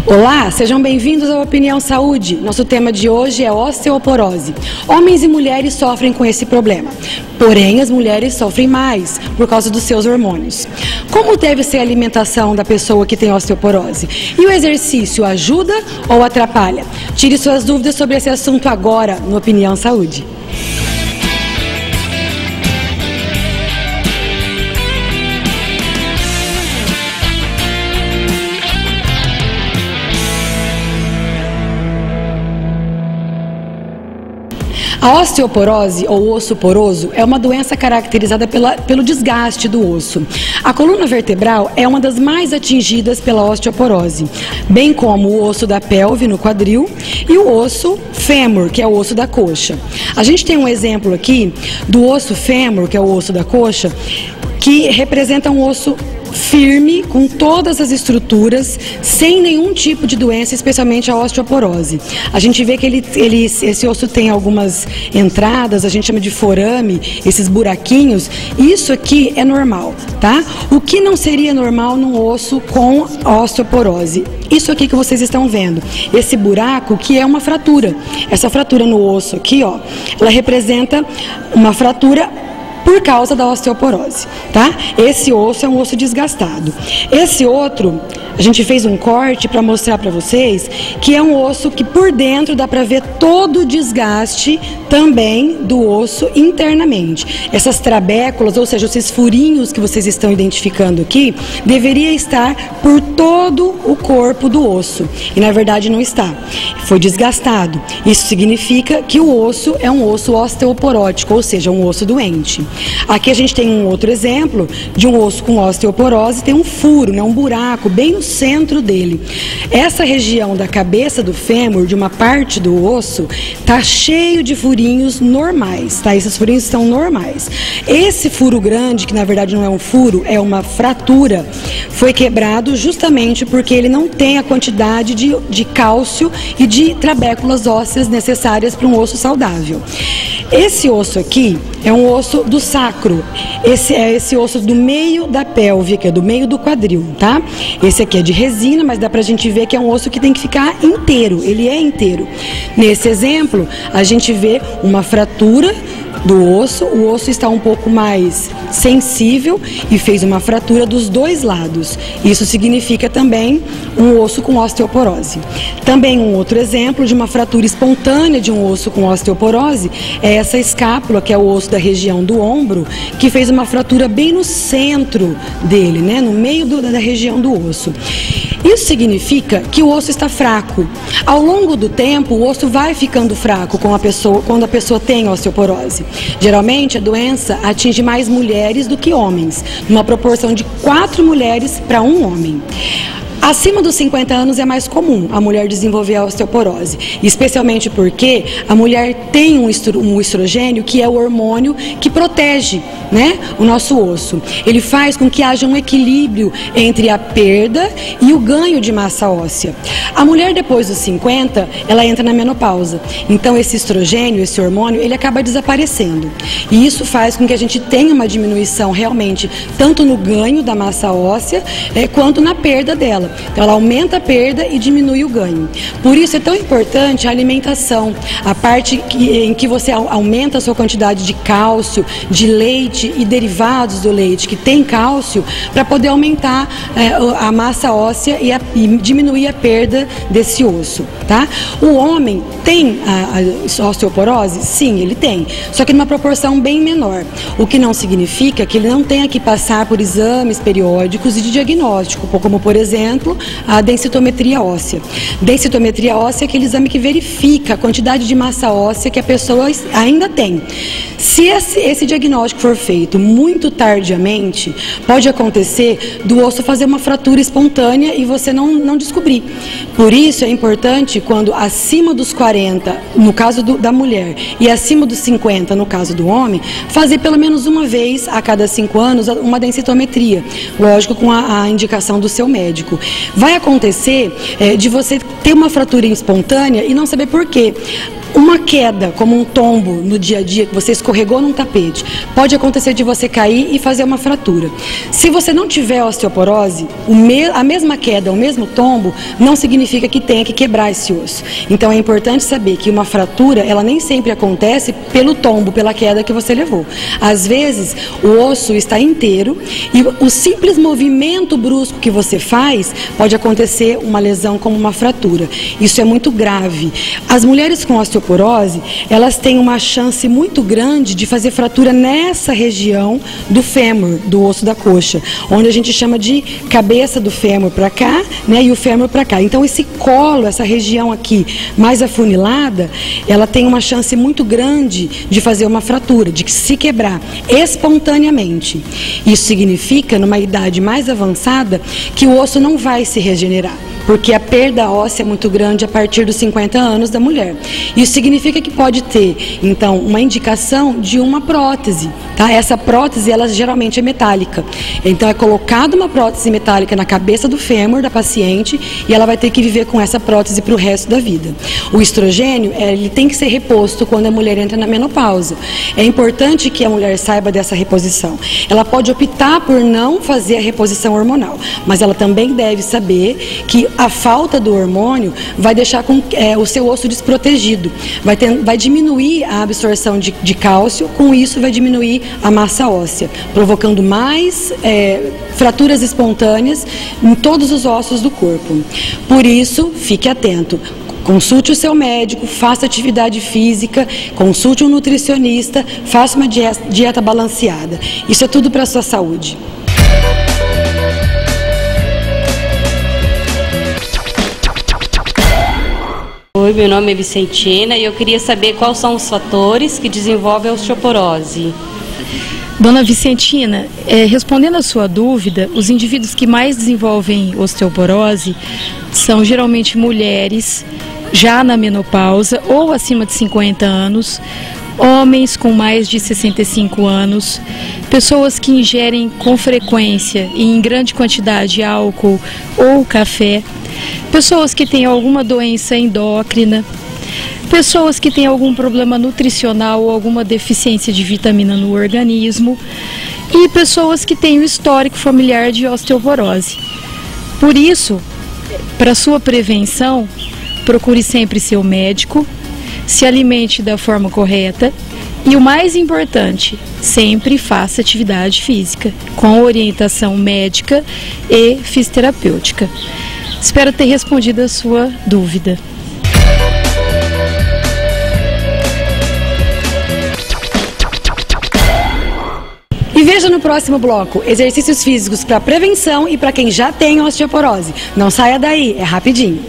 Olá, sejam bem-vindos ao Opinião Saúde. Nosso tema de hoje é osteoporose. Homens e mulheres sofrem com esse problema, porém as mulheres sofrem mais por causa dos seus hormônios. Como deve ser a alimentação da pessoa que tem osteoporose? E o exercício ajuda ou atrapalha? Tire suas dúvidas sobre esse assunto agora no Opinião Saúde. A osteoporose, ou osso poroso, é uma doença caracterizada pelo desgaste do osso. A coluna vertebral é uma das mais atingidas pela osteoporose, bem como o osso da pelve no quadril e o osso fêmur, que é o osso da coxa. A gente tem um exemplo aqui do osso fêmur, que é o osso da coxa, que representa um osso firme, com todas as estruturas, sem nenhum tipo de doença, especialmente a osteoporose. A gente vê que esse osso tem algumas entradas, a gente chama de forame, esses buraquinhos. Isso aqui é normal, tá? O que não seria normal num osso com osteoporose? Isso aqui que vocês estão vendo, esse buraco que é uma fratura. Essa fratura no osso aqui, ó, ela representa uma fratura por causa da osteoporose, tá? Esse osso é um osso desgastado. Esse outro, a gente fez um corte para mostrar para vocês que é um osso que por dentro dá para ver todo o desgaste também do osso internamente. Essas trabéculas, ou seja, esses furinhos que vocês estão identificando aqui, deveria estar por todo o corpo do osso. E na verdade não está. Foi desgastado. Isso significa que o osso é um osso osteoporótico, ou seja, um osso doente. Aqui a gente tem um outro exemplo de um osso com osteoporose, tem um furo, né, um buraco bem no centro dele. Essa região da cabeça do fêmur, de uma parte do osso, tá cheio de furinhos normais, tá? Esses furinhos são normais. Esse furo grande, que na verdade não é um furo, é uma fratura, foi quebrado justamente porque ele não tem a quantidade de cálcio e de trabéculas ósseas necessárias para um osso saudável. Esse osso aqui é um osso do sacro, esse é esse osso do meio da pelve, que é do meio do quadril, tá? Esse aqui é de resina, mas dá pra gente ver que é um osso que tem que ficar inteiro, ele é inteiro. Nesse exemplo, a gente vê uma fratura do osso, o osso está um pouco mais sensível e fez uma fratura dos dois lados. Isso significa também um osso com osteoporose. Também um outro exemplo de uma fratura espontânea de um osso com osteoporose é essa escápula, que é o osso da região do ombro, que fez uma fratura bem no centro dele, né, no meio da região do osso. Isso significa que o osso está fraco. Ao longo do tempo, o osso vai ficando fraco quando a pessoa tem osteoporose. Geralmente, a doença atinge mais mulheres do que homens, numa proporção de 4 mulheres para 1 homem. Acima dos 50 anos é mais comum a mulher desenvolver a osteoporose, especialmente porque a mulher tem um estrogênio, que é o hormônio que protege, né, o nosso osso. Ele faz com que haja um equilíbrio entre a perda e o ganho de massa óssea. A mulher depois dos 50, ela entra na menopausa. Então esse estrogênio, esse hormônio, ele acaba desaparecendo. E isso faz com que a gente tenha uma diminuição realmente, tanto no ganho da massa óssea, quanto na perda dela. Então ela aumenta a perda e diminui o ganho. Por isso é tão importante a alimentação, a parte em que você aumenta a sua quantidade de cálcio, de leite e derivados do leite que tem cálcio, para poder aumentar a massa óssea e diminuir a perda desse osso, tá? O homem tem a osteoporose? Sim, ele tem, só que numa proporção bem menor, o que não significa que ele não tenha que passar por exames periódicos e de diagnóstico, como por exemplo a densitometria óssea. Densitometria óssea é aquele exame que verifica a quantidade de massa óssea que a pessoa ainda tem. Se esse diagnóstico for feito muito tardiamente, pode acontecer do osso fazer uma fratura espontânea e você não descobrir. Por isso é importante, quando acima dos 40, no caso da mulher, e acima dos 50, no caso do homem, fazer pelo menos uma vez a cada 5 anos uma densitometria, lógico, com a indicação do seu médico. Vai acontecer de você ter uma fratura espontânea e não saber por quê. Uma queda, como um tombo no dia a dia, que você escorregou num tapete, pode acontecer de você cair e fazer uma fratura. Se você não tiver osteoporose, a mesma queda, o mesmo tombo, não significa que tenha que quebrar esse osso. Então é importante saber que uma fratura, ela nem sempre acontece pelo tombo, pela queda que você levou. Às vezes, o osso está inteiro e o simples movimento brusco que você faz pode acontecer uma lesão como uma fratura. Isso é muito grave. As mulheres com osteoporose, elas têm uma chance muito grande de fazer fratura nessa região do fêmur, do osso da coxa, onde a gente chama de cabeça do fêmur para cá, né, e o fêmur para cá. Então esse colo, essa região aqui mais afunilada, ela tem uma chance muito grande de fazer uma fratura, de se quebrar espontaneamente. Isso significa, numa idade mais avançada, que o osso não vai se regenerar, porque a perda óssea é muito grande a partir dos 50 anos da mulher. Isso significa que pode ter, então, uma indicação de uma prótese, tá? Essa prótese, ela geralmente é metálica. Então, é colocada uma prótese metálica na cabeça do fêmur da paciente e ela vai ter que viver com essa prótese para o resto da vida. O estrogênio, ele tem que ser reposto quando a mulher entra na menopausa. É importante que a mulher saiba dessa reposição. Ela pode optar por não fazer a reposição hormonal, mas ela também deve saber que a falta do hormônio vai deixar o seu osso desprotegido, vai diminuir a absorção de cálcio, com isso vai diminuir a massa óssea, provocando mais fraturas espontâneas em todos os ossos do corpo. Por isso, fique atento. Consulte o seu médico, faça atividade física, consulte um nutricionista, faça uma dieta balanceada. Isso é tudo para a sua saúde. Oi, meu nome é Vicentina e eu queria saber quais são os fatores que desenvolvem a osteoporose. Dona Vicentina, respondendo a sua dúvida, os indivíduos que mais desenvolvem osteoporose são geralmente mulheres já na menopausa ou acima de 50 anos, homens com mais de 65 anos, pessoas que ingerem com frequência e em grande quantidade álcool ou café, pessoas que têm alguma doença endócrina, pessoas que têm algum problema nutricional ou alguma deficiência de vitamina no organismo e pessoas que têm o histórico familiar de osteoporose. Por isso, para sua prevenção, procure sempre seu médico, se alimente da forma correta e o mais importante, sempre faça atividade física com orientação médica e fisioterapêutica. Espero ter respondido a sua dúvida. E veja no próximo bloco, exercícios físicos para prevenção e para quem já tem osteoporose. Não saia daí, é rapidinho.